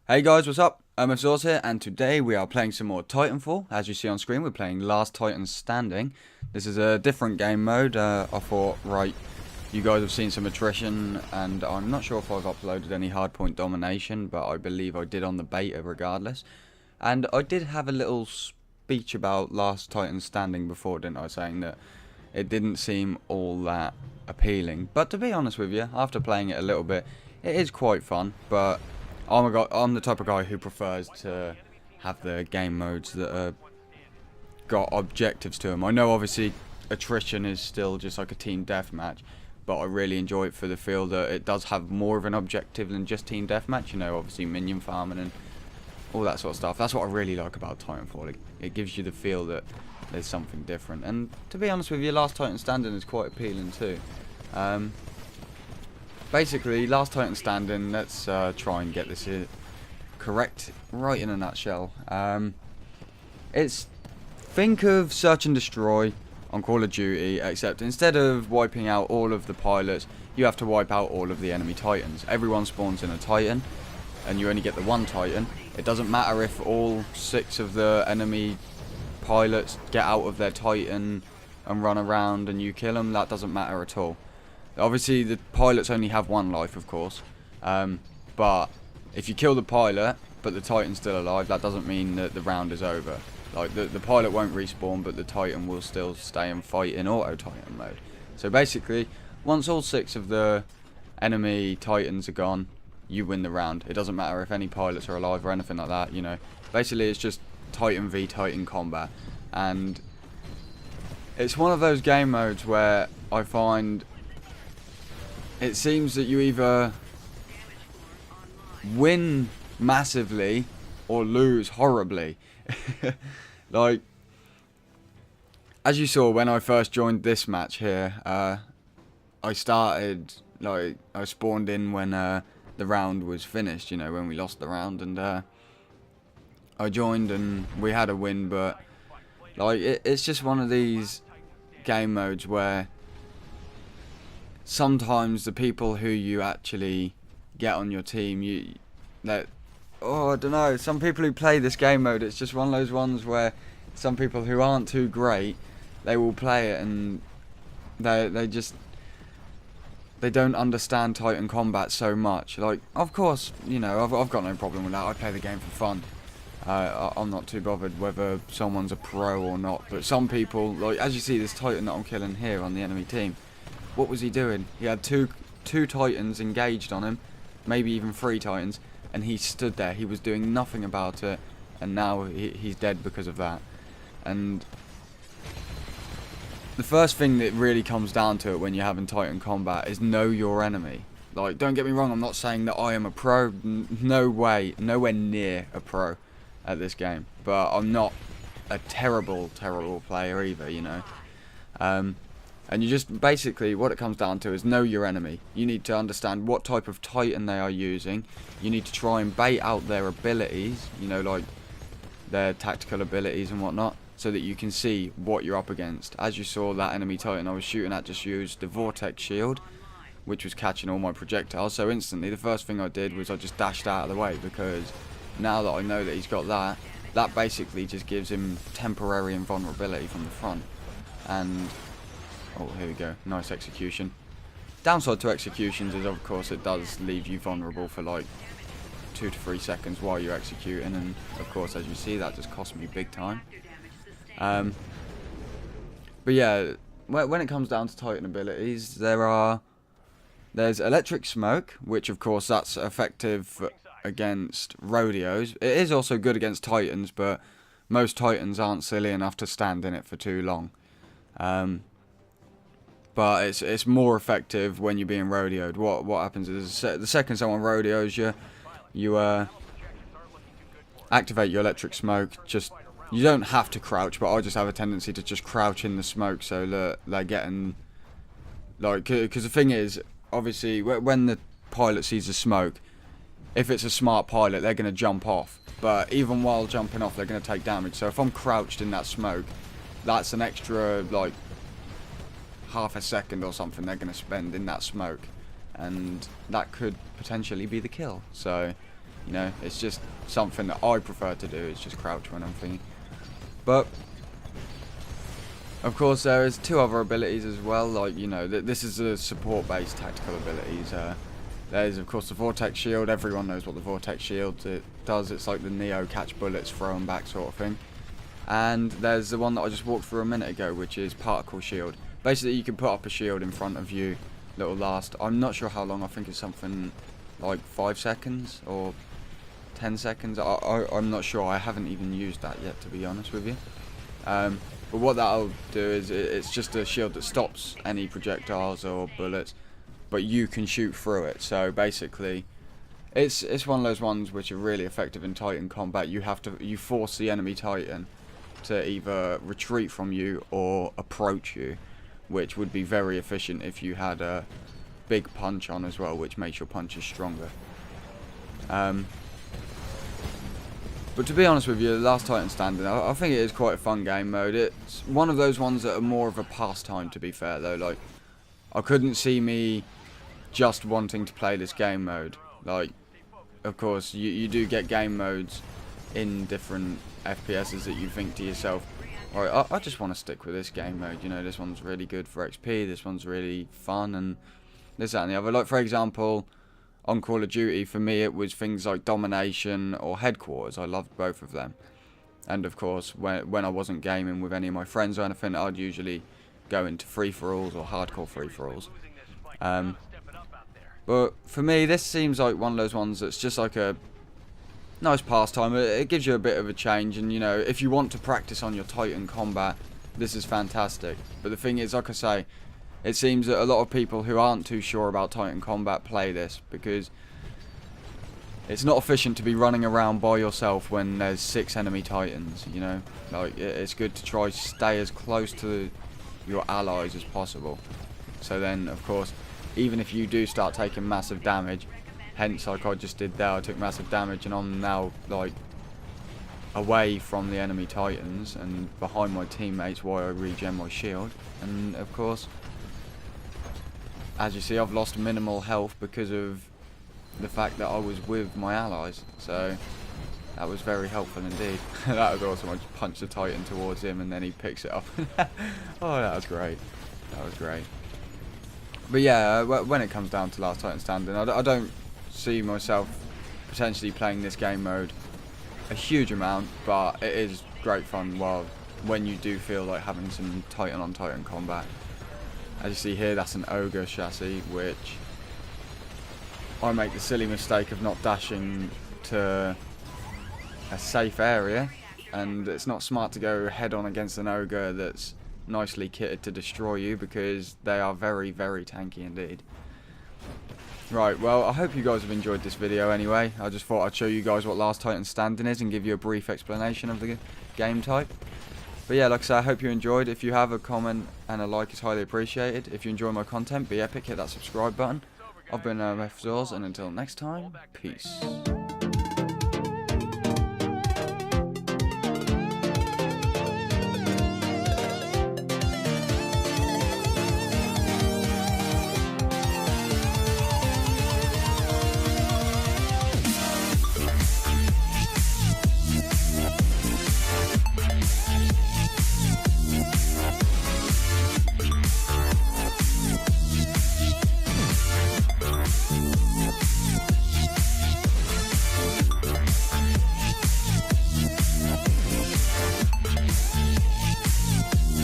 Hey guys, what's up? Source here, and today we are playing some more Titanfall. As you see on screen, we're playing Last Titan Standing. This is a different game mode. I thought, right, you guys have seen some attrition, and I'm not sure if I've uploaded any hardpoint domination, but I believe I did on the beta regardless. And I did have a little speech about Last Titan Standing before, didn't I? Saying that it didn't seem all that appealing. But to be honest with you, after playing it a little bit, it is quite fun, but I'm the type of guy who prefers to have the game modes that are got objectives to them. I know obviously attrition is still just like a team deathmatch, but I really enjoy it for the feel that it does have more of an objective than just team deathmatch. You know, obviously minion farming and all that sort of stuff. That's what I really like about Titanfall. It gives you the feel that there's something different. And to be honest with you, Last Titan Standing is quite appealing too. Basically, Last Titan Standing, let's try and get this here correct right in a nutshell. Think of Search and Destroy on Call of Duty, except instead of wiping out all of the pilots, you have to wipe out all of the enemy Titans. Everyone spawns in a Titan, and you only get the one Titan. It doesn't matter if all 6 of the enemy pilots get out of their Titan and run around and you kill them, that doesn't matter at all. Obviously, the pilots only have one life, of course. But if you kill the pilot, but the Titan's still alive, that doesn't mean that the round is over. Like, the pilot won't respawn, but the Titan will still stay and fight in auto-Titan mode. So basically, once all 6 of the enemy Titans are gone, you win the round. It doesn't matter if any pilots are alive or anything like that, you know. Basically, it's just Titan v Titan combat. And it's one of those game modes where I find it seems that you either win massively or lose horribly. Like, as you saw when I first joined this match here, I spawned in when the round was finished, you know, when we lost the round, and I joined and we had a win, but like it's just one of these game modes where sometimes the people who you actually get on your team, I don't know, some people who play this game mode, it's just one of those ones where some people who aren't too great, they will play it and they don't understand Titan combat so much. Like, of course, you know, I've got no problem with that. I play the game for fun. I'm not too bothered whether someone's a pro or not, but some people, like, as you see this Titan that I'm killing here on the enemy team, what was he doing? He had two Titans engaged on him, maybe even 3 Titans, and he stood there. He was doing nothing about it, and now he's dead because of that. And the first thing that really comes down to it when you're having Titan combat is know your enemy. Like, don't get me wrong, I'm not saying that I am a pro. No way, nowhere near a pro at this game. But I'm not a terrible player either, you know. And you just, basically, what it comes down to is know your enemy. You need to understand what type of Titan they are using. You need to try and bait out their abilities, you know, like their tactical abilities and whatnot, so that you can see what you're up against. As you saw, that enemy Titan I was shooting at just used the vortex shield, which was catching all my projectiles. So instantly, the first thing I did was I just dashed out of the way, because now that I know that he's got that, that basically just gives him temporary invulnerability from the front. And oh, here we go. Nice execution. Downside to executions is, of course, it does leave you vulnerable for like 2 to 3 seconds while you're executing, and of course, as you see, that just cost me big time. But yeah, when it comes down to Titan abilities, there's electric smoke, which of course that's effective against rodeos. It is also good against Titans, but most Titans aren't silly enough to stand in it for too long. But it's more effective when you're being rodeoed. What happens is the second someone rodeos you activate your electric smoke. You don't have to crouch, but I just have a tendency to just crouch in the smoke, so that they're getting, like, because the thing is, obviously, when the pilot sees the smoke, if it's a smart pilot, they're going to jump off. But even while jumping off, they're going to take damage. So if I'm crouched in that smoke, that's an extra, like, half a second or something they're going to spend in that smoke, and that could potentially be the kill. So You know, it's just something that I prefer to do. It's just crouch when I'm thinking. But of course, there is 2 other abilities as well. Like, you know, this is a support-based tactical abilities. There's of course the vortex shield. Everyone knows what the vortex shield does. It's like the Neo catch bullets, throw them back sort of thing. And there's the one that I just walked through a minute ago, which is particle shield. Basically, you can put up a shield in front of you that'll last. I'm not sure how long. I think it's something like 5 seconds or 10 seconds. I'm not sure. I haven't even used that yet, to be honest with you. But what that'll do is it's just a shield that stops any projectiles or bullets, but you can shoot through it. So basically, it's one of those ones which are really effective in Titan combat. You force the enemy Titan to either retreat from you or approach you, which would be very efficient if you had a big punch on as well, which makes your punches stronger. But to be honest with you, the Last Titan Standing, I think it is quite a fun game mode. It's one of those ones that are more of a pastime, to be fair, though. Like, I couldn't see me just wanting to play this game mode. Like, of course, you do get game modes in different FPSs that you think to yourself, right, I just want to stick with this game mode. You know, this one's really good for XP, this one's really fun, and this, that, and the other. Like, for example, on Call of Duty, for me, it was things like Domination or Headquarters. I loved both of them. And of course, when I wasn't gaming with any of my friends or anything, I'd usually go into free-for-alls or hardcore free-for-alls. But for me, this seems like one of those ones that's just like a nice pastime. It gives you a bit of a change, and you know, if you want to practice on your Titan combat, this is fantastic. But the thing is, like I say, it seems that a lot of people who aren't too sure about Titan combat play this because it's not efficient to be running around by yourself when there's 6 enemy Titans, you know. Like, it's good to try stay as close to your allies as possible. So then, of course, even if you do start taking massive damage, hence like I just did there, I took massive damage and I'm now like away from the enemy Titans and behind my teammates while I regen my shield. And of course, as you see, I've lost minimal health because of the fact that I was with my allies. So that was very helpful indeed. That was awesome. I just punched the Titan towards him and then he picks it up. Oh, that was great. That was great. But yeah, when it comes down to Last Titan Standing, I don't see myself potentially playing this game mode a huge amount, but it is great fun when you do feel like having some Titan on Titan combat. As you see here, that's an ogre chassis, which I make the silly mistake of not dashing to a safe area, and it's not smart to go head on against an ogre that's nicely kitted to destroy you, because they are very, very tanky indeed. Right, well, I hope you guys have enjoyed this video anyway. I just thought I'd show you guys what Last Titan Standing is and give you a brief explanation of the game type. But yeah, like I said, I hope you enjoyed. If you have a comment and a like is highly appreciated. If you enjoy my content, be epic, hit that subscribe button. I've been Mefzors, and until next time, peace.